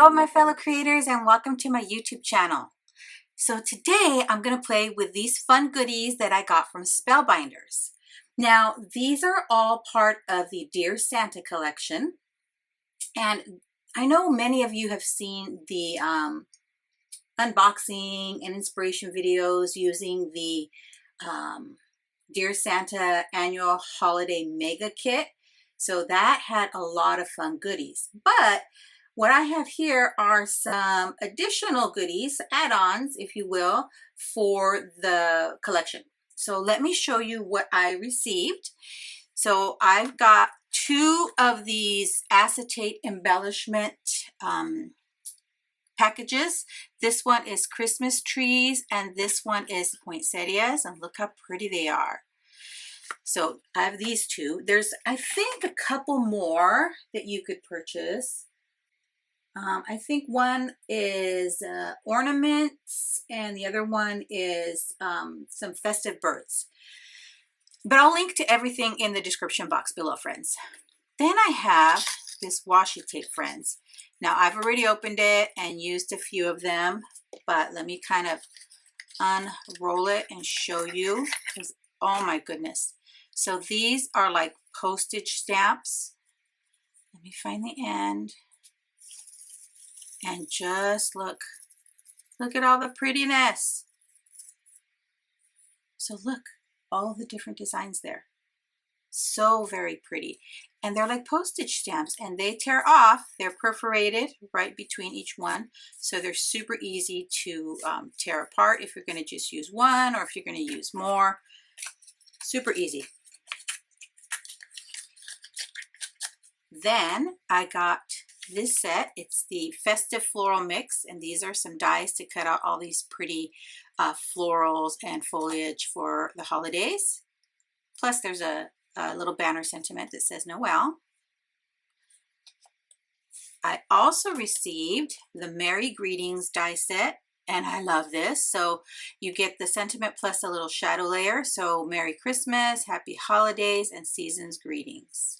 Hello my fellow creators and welcome to my YouTube channel. So today I'm going to play with these fun goodies that I got from Spellbinders. Now these are all part of the Dear Santa collection, and I know many of you have seen the unboxing and inspiration videos using the Dear Santa annual holiday mega kit. So that had a lot of fun goodies, but what I have here are some additional goodies, add-ons, if you will, for the collection. So let me show you what I received. So I've got two of these acetate embellishment packages. This one is Christmas trees and this one is poinsettias, and look how pretty they are. So I have these two. There's, I think, a couple more that you could purchase. I think one is ornaments and the other one is some festive birds. But I'll link to everything in the description box below, friends. Then I have this washi tape, friends. Now I've already opened it and used a few of them, but let me kind of unroll it and show you, because oh my goodness. So these are like postage stamps. Let me find the end. And just look at all the prettiness. So look, all the different designs there. So very pretty. And they're like postage stamps and they tear off. They're perforated right between each one. So they're super easy to tear apart if you're going to just use one or if you're going to use more. Super easy. Then I got this set. It's the festive floral mix, and these are some dies to cut out all these pretty florals and foliage for the holidays. Plus there's a little banner sentiment that says Noel. I also received the Merry Greetings die set, and I love this. So you get the sentiment plus a little shadow layer. So Merry Christmas, Happy Holidays, and Season's Greetings.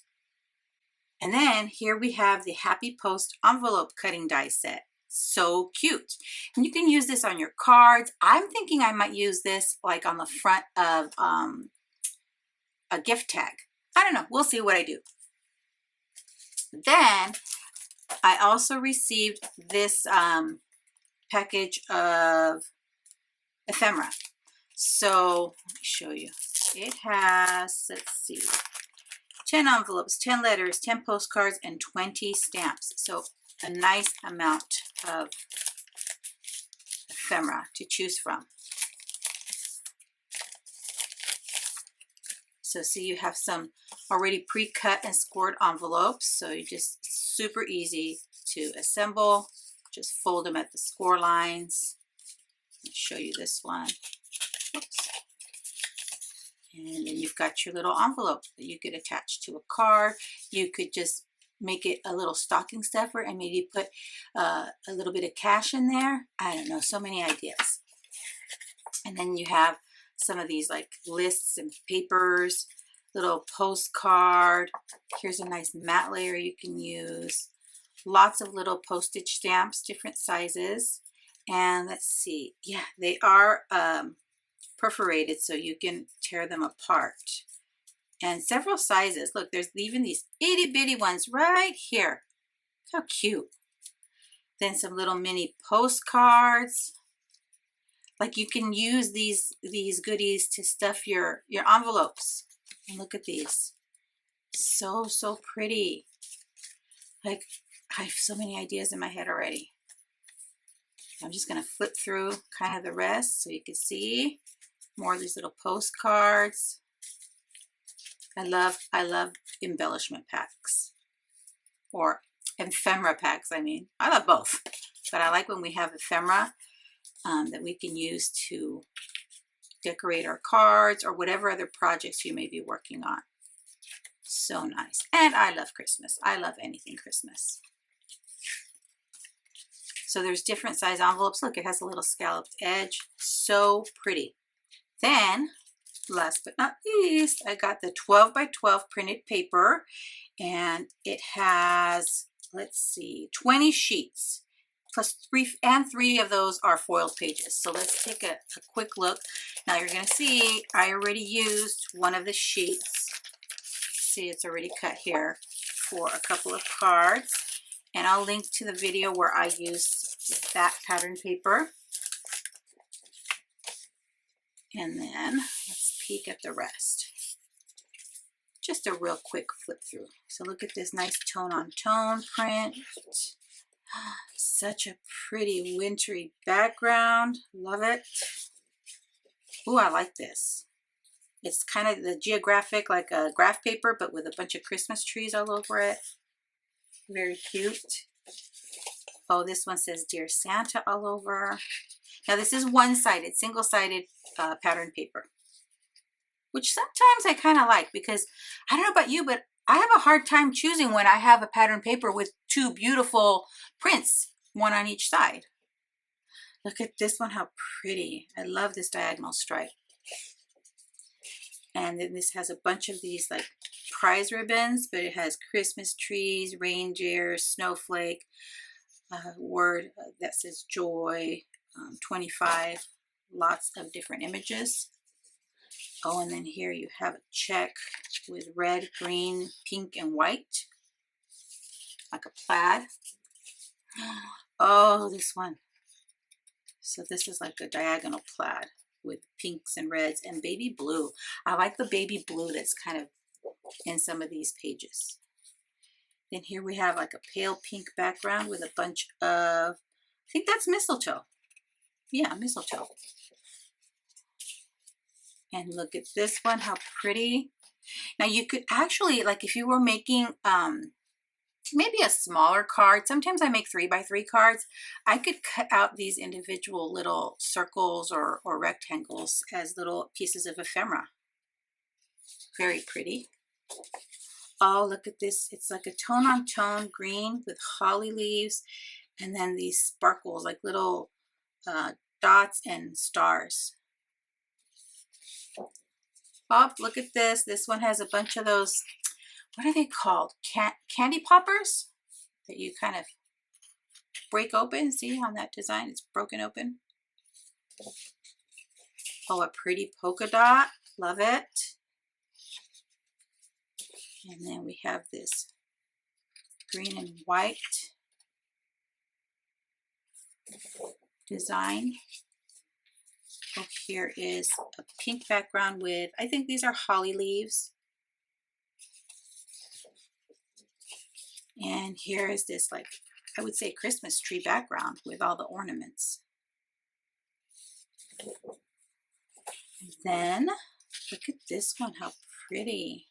And then here we have the Happy Post envelope cutting die set. So cute. And you can use this on your cards. I'm thinking I might use this like on the front of a gift tag. I don't know. We'll see what I do. Then I also received this package of ephemera. So let me show you. It has, let's see, 10 envelopes, 10 letters, 10 postcards, and 20 stamps. So a nice amount of ephemera to choose from. So see, you have some already pre-cut and scored envelopes. So you just super easy to assemble. Just fold them at the score lines. Let me show you this one. Oops. And then you've got your little envelope that you could attach to a card. You could just make it a little stocking stuffer and maybe put a little bit of cash in there. I don't know, so many ideas. And then you have some of these like lists and papers, little postcard. Here's a nice matte layer you can use. Lots of little postage stamps, different sizes. And let's see, yeah, they are perforated so you can tear them apart, and several sizes. Look, there's even these itty bitty ones right here. How cute. Then some little mini postcards. Like you can use these goodies to stuff your envelopes. And look at these. So pretty. Like I have so many ideas in my head already. I'm just going to flip through kind of the rest so you can see more of these little postcards. I love embellishment packs, or ephemera packs. I mean, I love both, but I like when we have ephemera that we can use to decorate our cards or whatever other projects you may be working on. So nice. And I love Christmas. I love anything Christmas. So there's different size envelopes. Look, it has a little scalloped edge. So pretty. Then, last but not least, I got the 12 by 12 printed paper, and it has, let's see, 20 sheets. plus three of those are foiled pages. So let's take a quick look. Now you're going to see I already used one of the sheets. See, it's already cut here for a couple of cards. And I'll link to the video where I used that pattern paper. And then let's peek at the rest. Just a real quick flip through. So look at this nice tone on tone print. Such a pretty wintry background. Love it. Ooh, I like this. It's kind of the geographic, like a graph paper, but with a bunch of Christmas trees all over it. Very cute. Oh, this one says Dear Santa all over. Now this is one-sided, single-sided pattern paper, which sometimes I kind of like, because I don't know about you, but I have a hard time choosing when I have a pattern paper with two beautiful prints, one on each side. Look at this one, how pretty. I love this diagonal stripe. And then this has a bunch of these like prize ribbons, but it has Christmas trees, reindeer, snowflake, word that says joy, 25, lots of different images. Oh, and then here you have a check with red, green, pink, and white, like a plaid. Oh, this one. So this is like a diagonal plaid with pinks and reds and baby blue. I like the baby blue that's kind of in some of these pages. Then here we have like a pale pink background with a bunch of, I think that's mistletoe. Yeah, mistletoe. And look at this one, how pretty. Now you could actually, like if you were making maybe a smaller card, sometimes I make 3x3 cards, I could cut out these individual little circles or rectangles as little pieces of ephemera. Very pretty. Oh, look at this. It's like a tone on tone green with holly leaves, and then these sparkles like little dots and stars. Oh, look at this. This one has a bunch of those, what are they called? Candy poppers that you kind of break open. See on that design, it's broken open. Oh, a pretty polka dot. Love it. And then we have this green and white design. Oh, here is a pink background with, I think these are holly leaves. And here is this, like, I would say Christmas tree background with all the ornaments. And then look at this one, how pretty.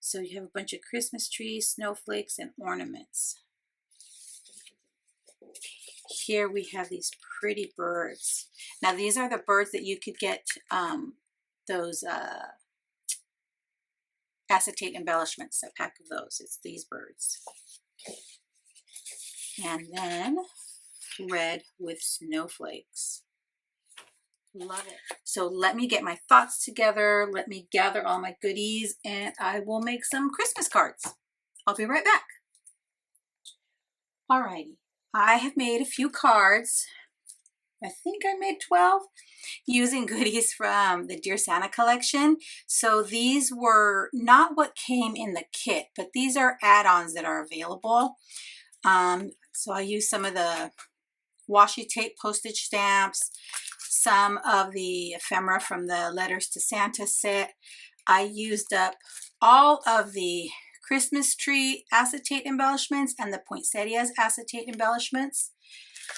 So you have a bunch of Christmas trees, snowflakes, and ornaments. Here we have these pretty birds. Now these are the birds that you could get those acetate embellishments, a pack of those. It's these birds. And then red with snowflakes. Love it. So let me get my thoughts together. Let me gather all my goodies, and I will make some Christmas cards. I'll be right back. Alrighty. I have made a few cards. I think I made 12 using goodies from the Dear Santa collection. So these were not what came in the kit, but these are add-ons that are available. So I used some of the washi tape postage stamps, some of the ephemera from the Letters to Santa set. I used up all of the Christmas tree acetate embellishments and the poinsettias acetate embellishments.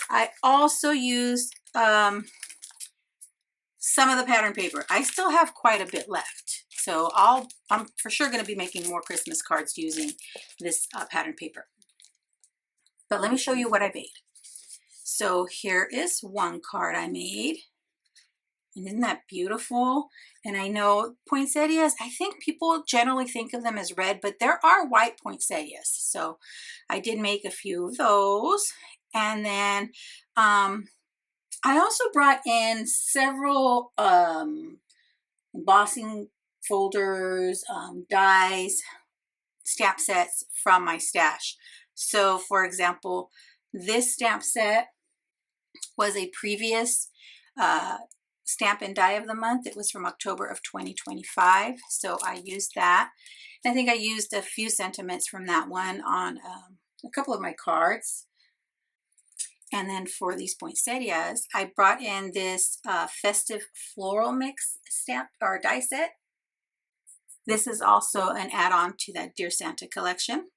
I also used some of the pattern paper. I still have quite a bit left, so I'm for sure going to be making more Christmas cards using this pattern paper. But let me show you what I made. So here is one card I made. And isn't that beautiful? And I know poinsettias, I think people generally think of them as red, but there are white poinsettias. So I did make a few of those. And then I also brought in several embossing folders, dies, stamp sets from my stash. So for example, this stamp set was a previous stamp and die of the month. It was from October of 2025. So I used that. I think I used a few sentiments from that one on a couple of my cards. And then for these poinsettias, I brought in this festive floral mix stamp or die set. This is also an add-on to that Dear Santa collection.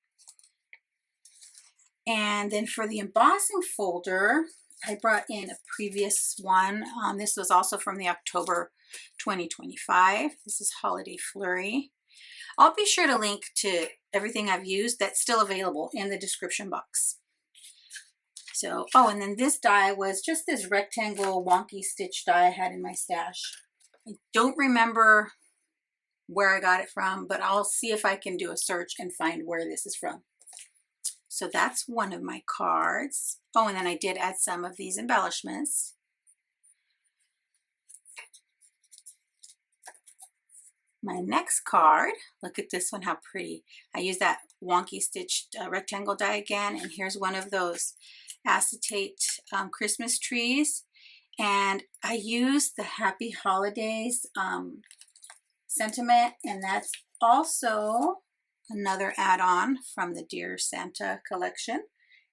And then for the embossing folder, I brought in a previous one. This was also from the October 2025. This is Holiday Flurry. I'll be sure to link to everything I've used that's still available in the description box. So, oh, and then this die was just this rectangle wonky stitch die I had in my stash. I don't remember where I got it from, but I'll see if I can do a search and find where this is from. So that's one of my cards. Oh, and then I did add some of these embellishments. My next card, look at this one, how pretty. I used that wonky stitched rectangle die again, and here's one of those acetate Christmas trees. And I used the Happy Holidays sentiment, and that's also another add-on from the Dear Santa collection.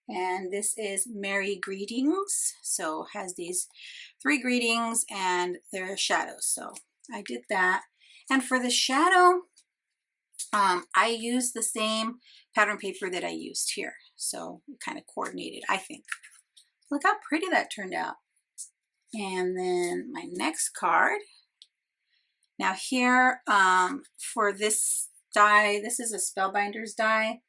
And this is Merry Greetings. So it has these 3 greetings and their shadows. So I did that. And for the shadow, I used the same pattern paper that I used here. So it kind of coordinated, I think. Look how pretty that turned out. And then my next card. Now here, for this die, this is a Spellbinders die.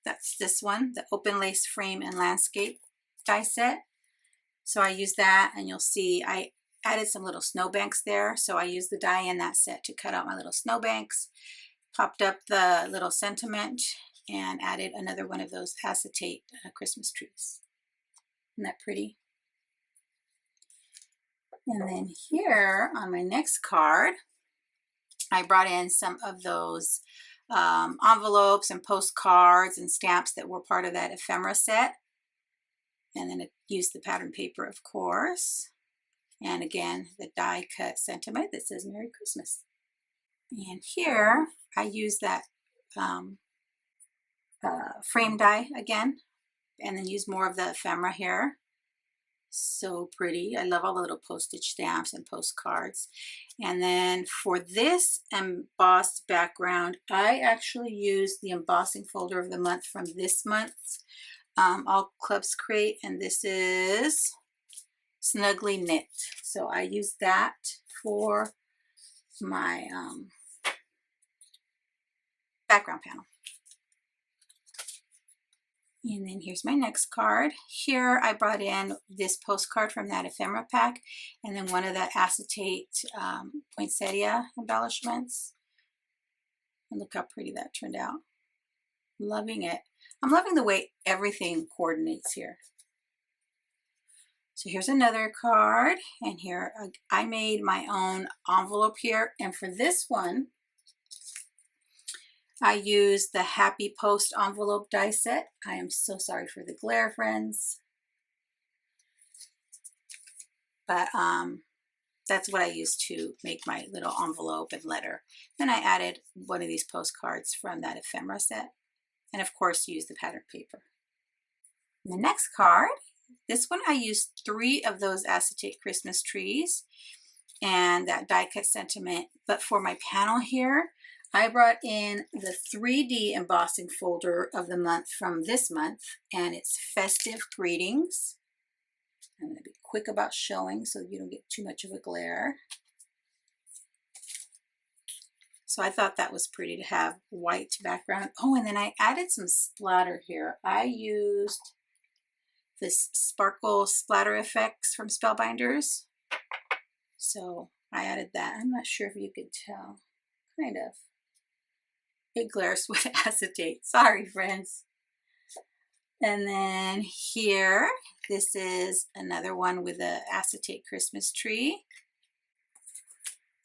That's this one, the Open Lace Frame and Landscape die set. So I used that, and you'll see I added some little snowbanks there. So I used the die in that set to cut out my little snowbanks, popped up the little sentiment, and added another one of those acetate Christmas trees. Isn't that pretty? And then here on my next card, I brought in some of those envelopes and postcards and stamps that were part of that ephemera set. And then it used the pattern paper, of course. And again, the die cut sentiment that says Merry Christmas. And here I used that frame die again, and then use more of the ephemera here. So pretty. I love all the little postage stamps and postcards. And then for this embossed background, I actually used the embossing folder of the month from this month, All Clubs Crate, and this is Snugly Knit. So I used that for my background panel. And then here's my next card. Here I brought in this postcard from that ephemera pack, and then one of the acetate poinsettia embellishments. And look how pretty that turned out. Loving it. I'm loving the way everything coordinates here. So here's another card, and here I made my own envelope here, and for this one I used the Happy Post envelope die set. I am so sorry for the glare, friends, but that's what I used to make my little envelope and letter. Then I added one of these postcards from that ephemera set, and of course used the pattern paper. And the next card, this one I used 3 of those acetate Christmas trees and that die cut sentiment, but for my panel here, I brought in the 3D embossing folder of the month from this month, and it's Festive Greetings. I'm going to be quick about showing so you don't get too much of a glare. So I thought that was pretty to have white background. Oh, and then I added some splatter here. I used this sparkle splatter effects from Spellbinders. So I added that. I'm not sure if you could tell. Kind of. It glares with acetate. Sorry, friends. And then here, this is another one with an acetate Christmas tree.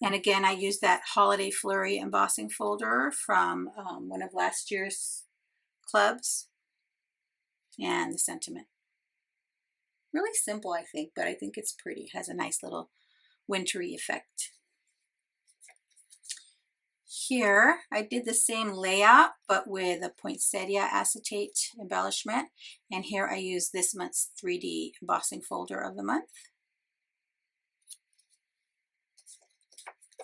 And again, I used that Holiday Flurry embossing folder from one of last year's clubs. and the sentiment. Really simple, I think, but I think it's pretty. It has a nice little wintry effect. Here, I did the same layout, but with a poinsettia acetate embellishment. And here I use this month's 3D embossing folder of the month.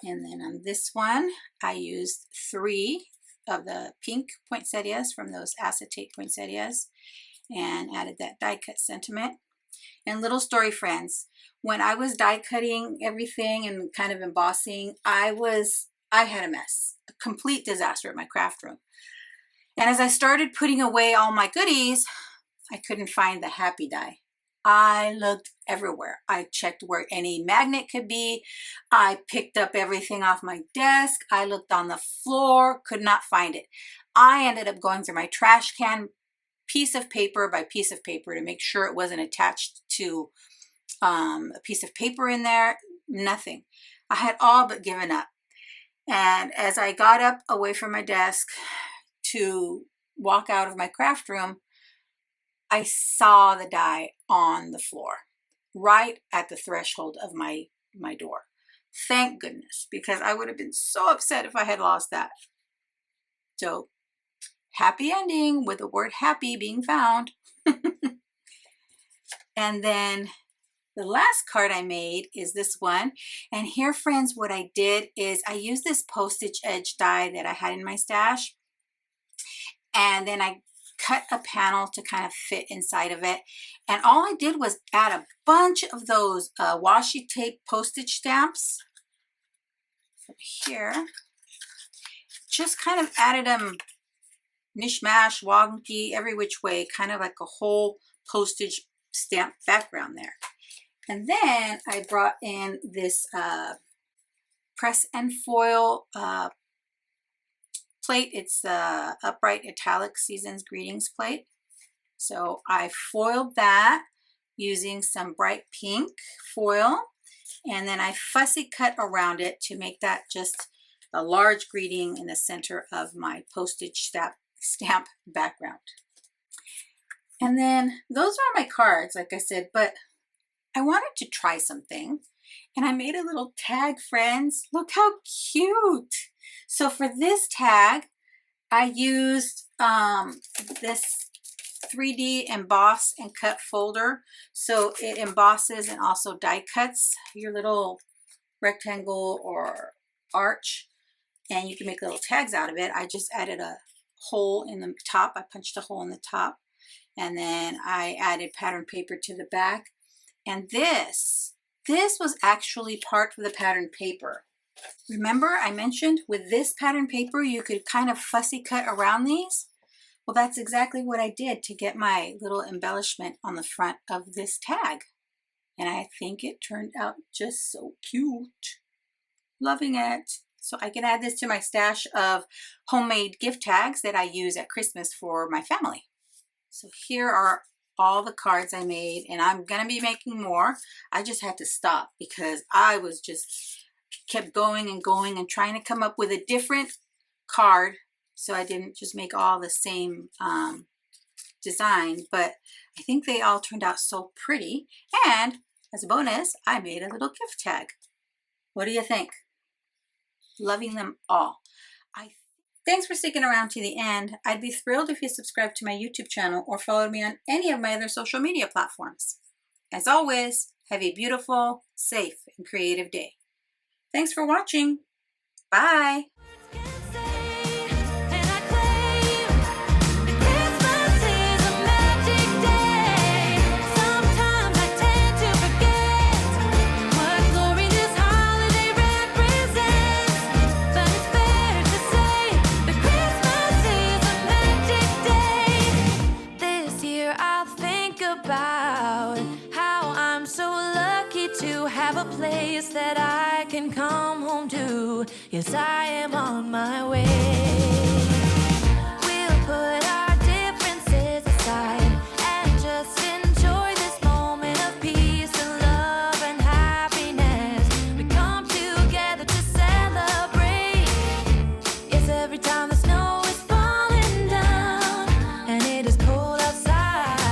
And then on this one, I used 3 of the pink poinsettias from those acetate poinsettias and added that die cut sentiment. And little story, friends, when I was die cutting everything and kind of embossing, I had a mess, a complete disaster at my craft room. And as I started putting away all my goodies, I couldn't find the happy die. I looked everywhere. I checked where any magnet could be. I picked up everything off my desk. I looked on the floor, could not find it. I ended up going through my trash can piece of paper by piece of paper to make sure it wasn't attached to a piece of paper in there. Nothing. I had all but given up. And as I got up away from my desk to walk out of my craft room, I saw the die on the floor, right at the threshold of my door. Thank goodness, because I would have been so upset if I had lost that. So, happy ending with the word happy being found. And then the last card I made is this one. And here, friends, what I did is I used this postage edge die that I had in my stash. And then I cut a panel to kind of fit inside of it. And all I did was add a bunch of those washi tape postage stamps. So here, just kind of added them mishmash, wonky, every which way, kind of like a whole postage stamp background there. And then I brought in this press and foil plate. It's the Upright Italic Seasons Greetings plate. So I foiled that using some bright pink foil, and then I fussy cut around it to make that just a large greeting in the center of my postage stamp background. And then those are my cards, like I said, but I wanted to try something, and I made a little tag, friends. Look how cute. So for this tag, I used this 3D emboss and cut folder. So it embosses and also die cuts your little rectangle or arch, and you can make little tags out of it. I just added a hole in the top. I punched a hole in the top, and then I added pattern paper to the back. And this was actually part of the pattern paper. Remember I mentioned with this pattern paper you could kind of fussy cut around these? Well, that's exactly what I did to get my little embellishment on the front of this tag. And I think it turned out just so cute. Loving it. So I can add this to my stash of homemade gift tags that I use at Christmas for my family. So here are all the cards I made, and I'm gonna be making more. I just had to stop because I was just kept going and going and trying to come up with a different card so I didn't just make all the same design, but I think they all turned out so pretty. And as a bonus, I made a little gift tag. What do you think? Loving them all. Thanks for sticking around to the end. I'd be thrilled if you subscribe to my YouTube channel or followed me on any of my other social media platforms. As always, have a beautiful, safe, and creative day. Thanks for watching. Bye. Place that I can come home to. Yes, I am on my way. We'll put our differences aside and just enjoy this moment of peace and love and happiness. We come together to celebrate. Yes, every time the snow is falling down and it is cold outside.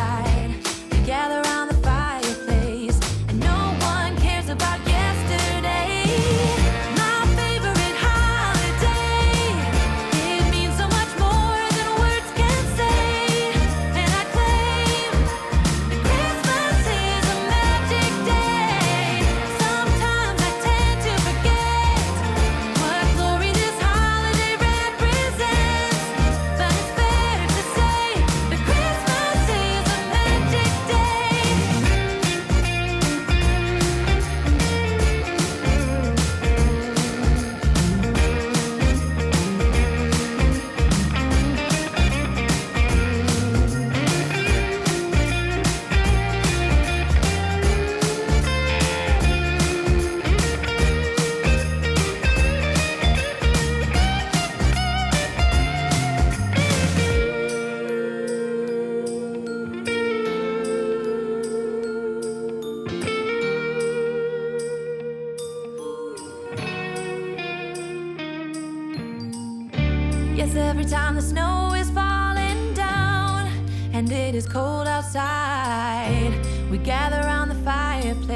'Cause every time the snow is falling down and it is cold outside, we gather around the fireplace